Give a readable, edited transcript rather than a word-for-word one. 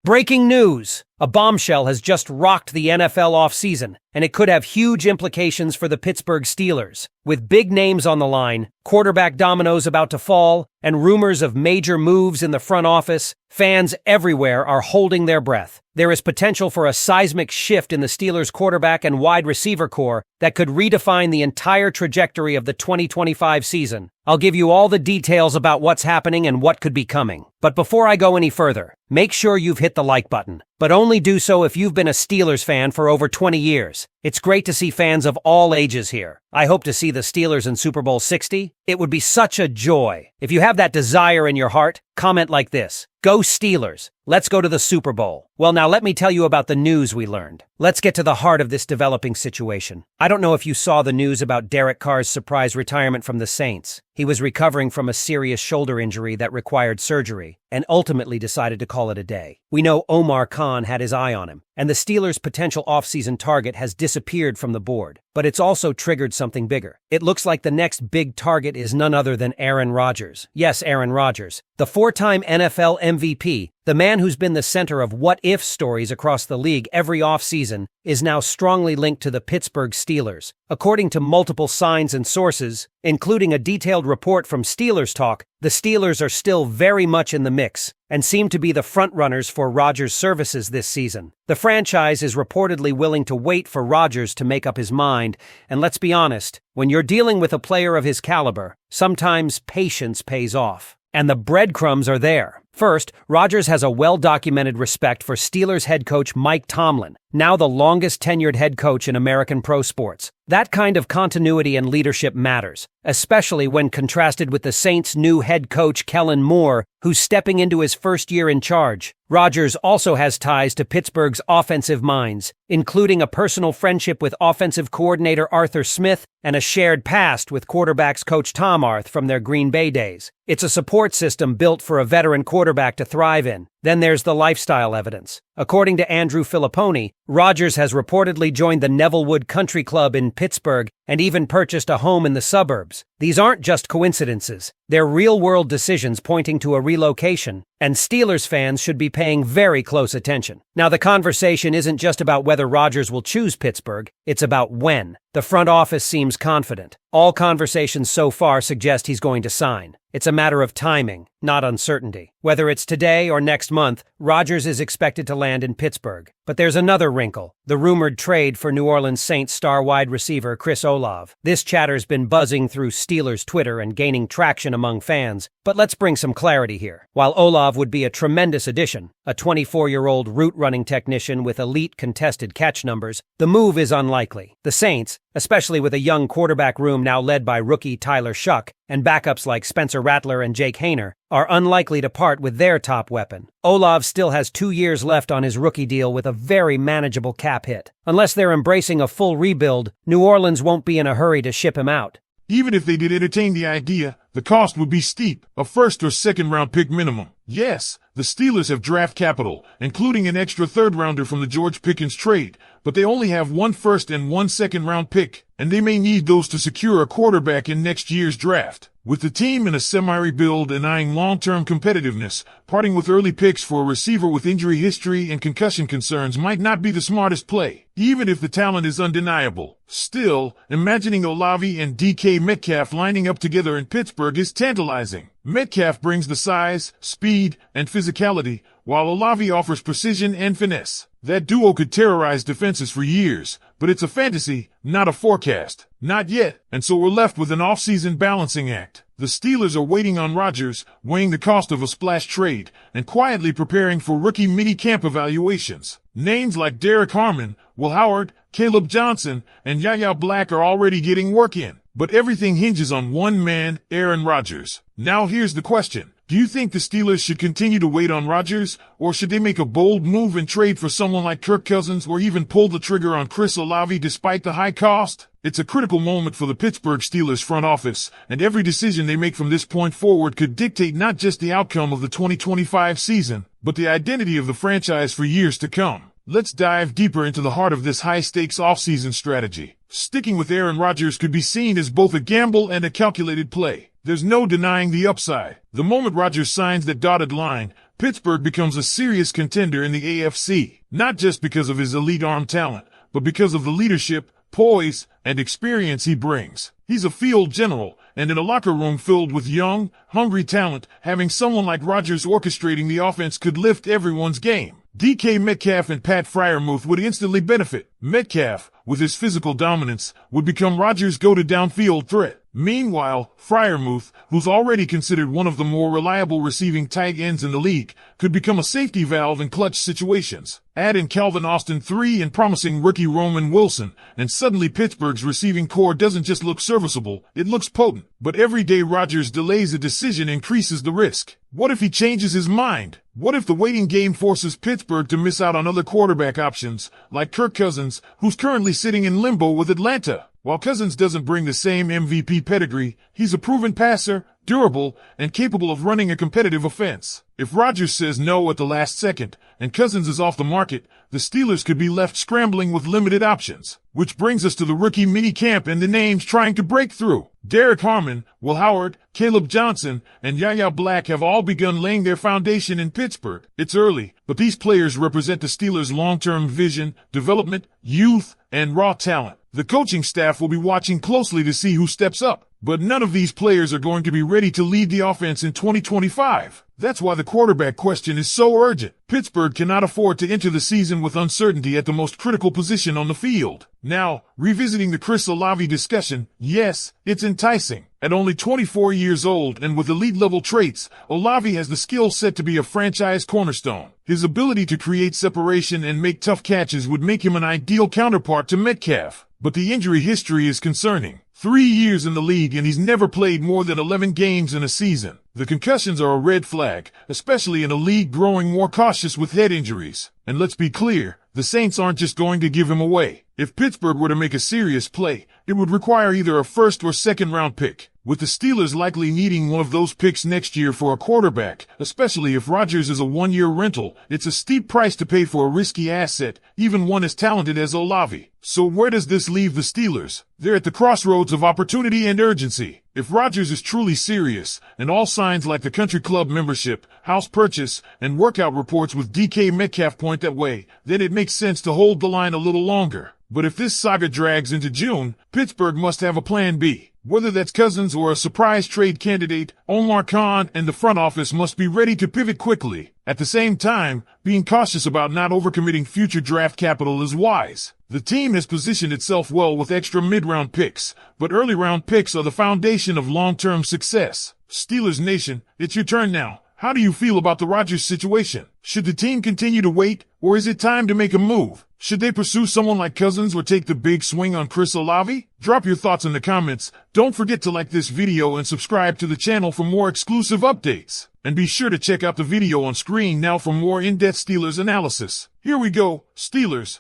Breaking news! A bombshell has just rocked the NFL offseason, and it could have huge implications for the Pittsburgh Steelers. With big names on the line, quarterback dominoes about to fall, and rumors of major moves in the front office, fans everywhere are holding their breath. There is potential for a seismic shift in the Steelers' quarterback and wide receiver core that could redefine the entire trajectory of the 2025 season. I'll give you all the details about what's happening and what could be coming. But before I go any further, make sure you've hit the like button. But only do so if you've been a Steelers fan for over 20 years. It's great to see fans of all ages here. I hope to see the Steelers in Super Bowl 60. It would be such a joy. If you have that desire in your heart, comment like this: "Go Steelers! Let's go to the Super Bowl." Well, now let me tell you about the news we learned. Let's get to the heart of this developing situation. I don't know if you saw the news about Derek Carr's surprise retirement from the Saints. He was recovering from a serious shoulder injury that required surgery, and ultimately decided to call it a day. We know Omar Khan had his eye on him, and the Steelers' potential offseason target has disappeared from the board. But it's also triggered something bigger. It looks like the next big target is none other than Aaron Rodgers. Yes, Aaron Rodgers, the four-time NFL MVP, the man who's been the center of what-if stories across the league every offseason, is now strongly linked to the Pittsburgh Steelers. According to multiple signs and sources, including a detailed report from Steelers Talk, the Steelers are still very much in the mix and seem to be the frontrunners for Rodgers' services this season. The franchise is reportedly willing to wait for Rodgers to make up his mind, and let's be honest, when you're dealing with a player of his caliber, sometimes patience pays off. And the breadcrumbs are there. First, Rodgers has a well-documented respect for Steelers head coach Mike Tomlin, now the longest-tenured head coach in American pro sports. That kind of continuity and leadership matters, especially when contrasted with the Saints' new head coach Kellen Moore, who's stepping into his first year in charge. Rodgers also has ties to Pittsburgh's offensive minds, including a personal friendship with offensive coordinator Arthur Smith and a shared past with quarterbacks coach Tom Arth from their Green Bay days. It's a support system built for a veteran quarterback to thrive in. Then there's the lifestyle evidence. According to Andrew Filipponi, Rodgers has reportedly joined the Nevillewood Country Club in Pittsburgh and even purchased a home in the suburbs. These aren't just coincidences. They're real-world decisions pointing to a relocation, and Steelers fans should be paying very close attention. Now, the conversation isn't just about whether Rodgers will choose Pittsburgh, it's about when. The front office seems confident. All conversations so far suggest he's going to sign. It's a matter of timing, not uncertainty. Whether it's today or next month, Rodgers is expected to land in Pittsburgh. But there's another wrinkle: the rumored trade for New Orleans Saints star wide receiver Chris Olave. This chatter's been buzzing through Steelers Twitter and gaining traction among fans. But let's bring some clarity here. While Olave would be a tremendous addition, a 24-year-old route-running technician with elite contested catch numbers, the move is unlikely. The Saints, especially with a young quarterback room now led by rookie Tyler Shuck and backups like Spencer Rattler and Jake Haener, are unlikely to part with their top weapon. Olave still has 2 years left on his rookie deal with a very manageable cap hit. Unless they're embracing a full rebuild, New Orleans won't be in a hurry to ship him out. Even if they did entertain the idea, the cost would be steep, a first or second round pick minimum. Yes, the Steelers have draft capital, including an extra third rounder from the George Pickens trade, but they only have 1 first and 1 second round pick, and they may need those to secure a quarterback in next year's draft. With the team in a semi-rebuild and eyeing long-term competitiveness, parting with early picks for a receiver with injury history and concussion concerns might not be the smartest play, even if the talent is undeniable. Still, imagining Olave and DK Metcalf lining up together in Pittsburgh is tantalizing. Metcalf brings the size, speed, and physicality, while Olave offers precision and finesse. That duo could terrorize defenses for years, but it's a fantasy, not a forecast. Not yet, and so we're left with an offseason balancing act. The Steelers are waiting on Rodgers, weighing the cost of a splash trade, and quietly preparing for rookie mini-camp evaluations. Names like Derek Harmon, Will Howard, Caleb Johnson, and Yaya Black are already getting work in. But everything hinges on one man, Aaron Rodgers. Now here's the question. Do you think the Steelers should continue to wait on Rodgers, or should they make a bold move and trade for someone like Kirk Cousins or even pull the trigger on Chris Olave despite the high cost? It's a critical moment for the Pittsburgh Steelers front office, and every decision they make from this point forward could dictate not just the outcome of the 2025 season, but the identity of the franchise for years to come. Let's dive deeper into the heart of this high-stakes offseason strategy. Sticking with Aaron Rodgers could be seen as both a gamble and a calculated play. There's no denying the upside. The moment Rodgers signs that dotted line, Pittsburgh becomes a serious contender in the AFC, not just because of his elite arm talent, but because of the leadership, poise, and experience he brings. He's a field general, and in a locker room filled with young, hungry talent, having someone like Rodgers orchestrating the offense could lift everyone's game. DK Metcalf and Pat Freiermuth would instantly benefit. Metcalf, with his physical dominance, would become Rodgers' go-to downfield threat. Meanwhile, Freiermuth, who's already considered one of the more reliable receiving tight ends in the league, could become a safety valve in clutch situations. Add in Calvin Austin III and promising rookie Roman Wilson, and suddenly Pittsburgh's receiving core doesn't just look serviceable, it looks potent. But every day Rodgers delays a decision increases the risk. What if he changes his mind? What if the waiting game forces Pittsburgh to miss out on other quarterback options, like Kirk Cousins, who's currently sitting in limbo with Atlanta? While Cousins doesn't bring the same MVP pedigree, he's a proven passer, durable, and capable of running a competitive offense. If Rodgers says no at the last second, and Cousins is off the market, the Steelers could be left scrambling with limited options. Which brings us to the rookie mini-camp and the names trying to break through. Derek Harmon, Will Howard, Caleb Johnson, and Yaya Black have all begun laying their foundation in Pittsburgh. It's early, but these players represent the Steelers' long-term vision, development, youth, and raw talent. The coaching staff will be watching closely to see who steps up. But none of these players are going to be ready to lead the offense in 2025. That's why the quarterback question is so urgent. Pittsburgh cannot afford to enter the season with uncertainty at the most critical position on the field. Now, revisiting the Chris Olave discussion, yes, it's enticing. At only 24 years old and with elite-level traits, Olave has the skill set to be a franchise cornerstone. His ability to create separation and make tough catches would make him an ideal counterpart to Metcalf. But the injury history is concerning. 3 years in the league and he's never played more than 11 games in a season. The concussions are a red flag, especially in a league growing more cautious with head injuries. And let's be clear, the Saints aren't just going to give him away. If Pittsburgh were to make a serious play, it would require either a first or second round pick, with the Steelers likely needing one of those picks next year for a quarterback, especially if Rodgers is a one-year rental. It's a steep price to pay for a risky asset, even one as talented as Olave. So where does this leave the Steelers? They're at the crossroads of opportunity and urgency. If Rodgers is truly serious, and all signs like the country club membership, house purchase, and workout reports with DK Metcalf point that way, then it makes sense to hold the line a little longer. But if this saga drags into June, Pittsburgh must have a plan B. Whether that's Cousins or a surprise trade candidate, Omar Khan and the front office must be ready to pivot quickly. At the same time, being cautious about not overcommitting future draft capital is wise. The team has positioned itself well with extra mid-round picks, but early-round picks are the foundation of long-term success. Steelers Nation, it's your turn now. How do you feel about the Rodgers situation? Should the team continue to wait, or is it time to make a move? Should they pursue someone like Cousins or take the big swing on Chris Olave? Drop your thoughts in the comments. Don't forget to like this video and subscribe to the channel for more exclusive updates. And be sure to check out the video on screen now for more in-depth Steelers analysis. Here we go, Steelers.